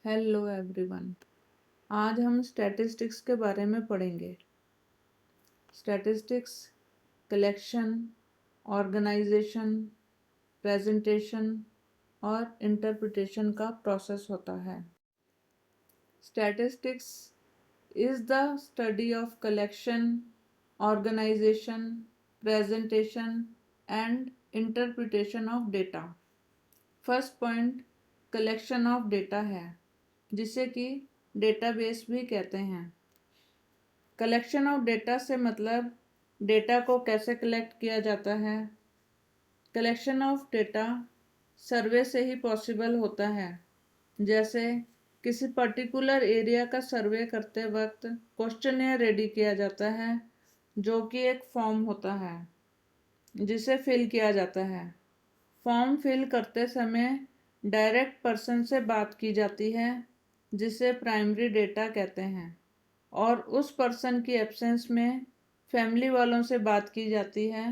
Hello everyone. आज हम statistics के बारे में पढ़ेंगे। स्टैटिस्टिक्स कलेक्शन, ऑर्गेनाइजेशन, प्रेजेंटेशन और इंटरप्रिटेशन का प्रोसेस होता है। Statistics is the study of collection, organisation, presentation and interpretation of data. First point collection of data है, जिसे कि डेटाबेस भी कहते हैं। कलेक्शन ऑफ डेटा से मतलब डेटा को कैसे कलेक्ट किया जाता है। कलेक्शन ऑफ डेटा सर्वे से ही पॉसिबल होता है। जैसे किसी पर्टिकुलर एरिया का सर्वे करते वक्त क्वेश्चनेयर रेडी किया जाता है, जो कि एक फॉर्म होता है जिसे फिल किया जाता है। फॉर्म फिल करते समय डायरेक्ट पर्सन से बात की जाती है, जिसे प्राइमरी डेटा कहते हैं, और उस पर्सन की एब्सेंस में फैमिली वालों से बात की जाती है,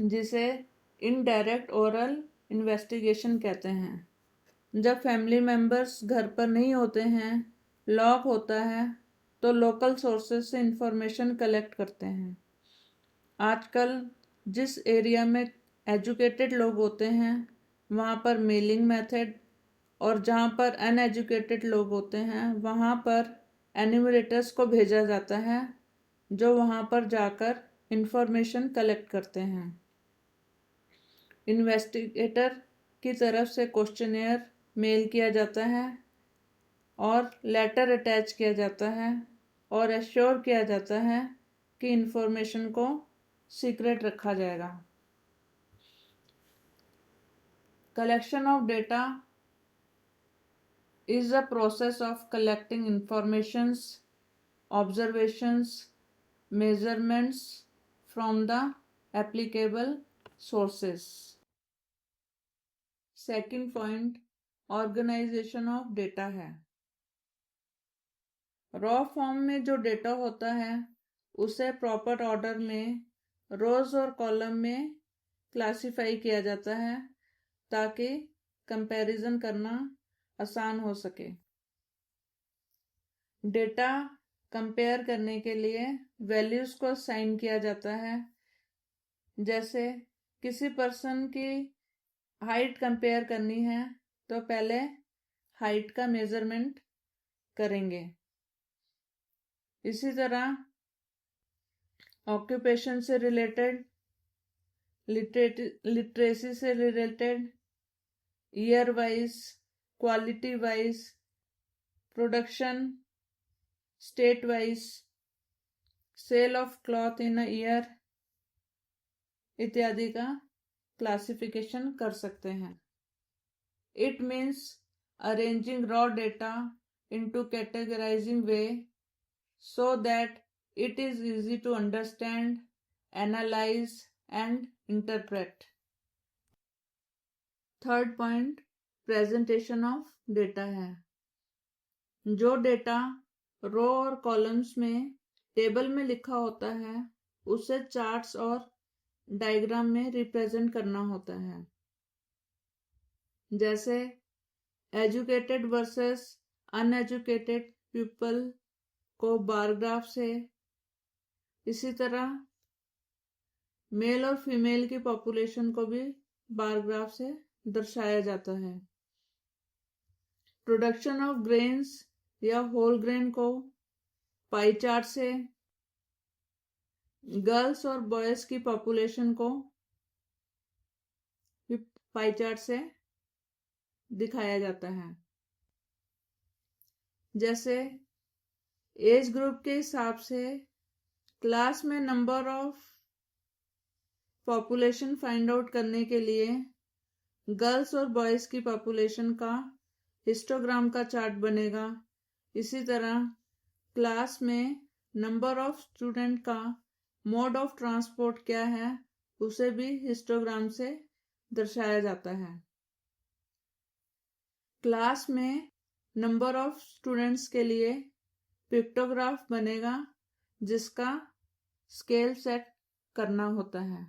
जिसे इनडायरेक्ट ओरल इन्वेस्टिगेशन कहते हैं। जब फैमिली मेम्बर्स घर पर नहीं होते हैं, लॉक होता है, तो लोकल सोर्सेज से इंफॉर्मेशन कलेक्ट करते हैं। आजकल जिस एरिया में एजुकेटेड लोग होते हैं वहाँ पर मेलिंग मेथड, और जहाँ पर अनएजुकेटेड लोग होते हैं वहाँ पर एन्यूमरेटर्स को भेजा जाता है, जो वहाँ पर जाकर इंफॉर्मेशन कलेक्ट करते हैं। इन्वेस्टिगेटर की तरफ से क्वेश्चनेयर मेल किया जाता है और लेटर अटैच किया जाता है और एश्योर किया जाता है कि इंफॉर्मेशन को सीक्रेट रखा जाएगा। Collection of data is a process of collecting informations, observations, measurements from the applicable sources. Second point, organization of data है। रॉ फॉर्म में जो डेटा होता है उसे प्रॉपर ऑर्डर में रोज और कॉलम में क्लासिफाई किया जाता है, ताकि कंपैरिजन करना आसान हो सके। डेटा कंपेयर करने के लिए वैल्यूज को असाइन किया जाता है। जैसे किसी पर्सन की हाइट कंपेयर करनी है तो पहले हाइट का मेजरमेंट करेंगे। इसी तरह ऑक्यूपेशन से रिलेटेड, लिटरेसी से related, year wise, quality wise, production state wise, sale of cloth in a year इत्यादि का क्लासिफिकेशन कर सकते हैं। It means arranging raw data into categorising way so that it is easy to understand, analyze and interpret. Third point presentation of data है। जो data रो और columns में table में लिखा होता है उसे चार्ट्स और डायग्राम में रिप्रेजेंट करना होता है। जैसे एजुकेटेड वर्सेस अनएजुकेटेड पीपल को बार ग्राफ से, इसी तरह मेल और फीमेल की पॉपुलेशन को भी बार ग्राफ से दर्शाया जाता है। प्रोडक्शन ऑफ ग्रेन्स या होल ग्रेन को पाई चार्ट से, गर्ल्स और बॉयज की पॉपुलेशन को भी पाई चार्ट से दिखाया जाता है। जैसे एज ग्रुप के हिसाब से क्लास में number of population find out करने के लिए गर्ल्स और बॉयज की पॉपुलेशन का हिस्टोग्राम का चार्ट बनेगा। इसी तरह क्लास में नंबर ऑफ स्टूडेंट का मोड ऑफ ट्रांसपोर्ट क्या है उसे भी हिस्टोग्राम से दर्शाया जाता है। क्लास में नंबर ऑफ स्टूडेंट्स के लिए पिक्टोग्राफ बनेगा, जिसका स्केल सेट करना होता है।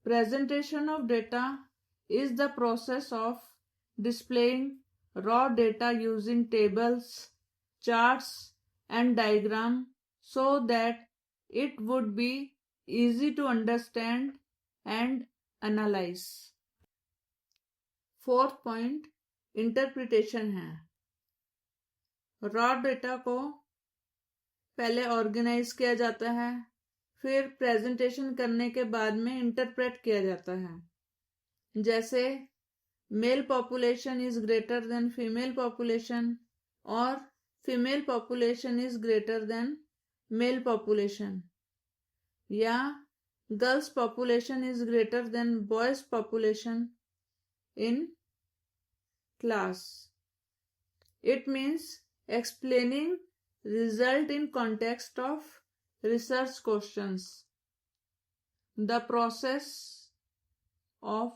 Presentation of data is the process of displaying raw data using tables, charts, and diagram so that it would be easy to understand and analyze. Fourth point interpretation है. Raw data को पहले organise किया जाता है, फिर presentation करने के बाद में इंटरप्रेट किया जाता है. जैसे male population is greater than female population और female population is greater than male population, या girls population is greater than boys population in class. It means explaining result in context of research questions. The process of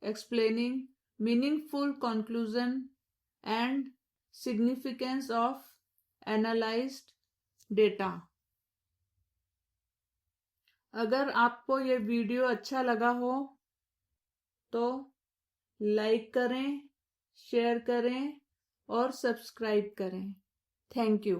explaining meaningful conclusion and significance of analyzed data. अगर आपको ये video अच्छा लगा हो तो like करें, share करें और सब्सक्राइब करें. Thank you.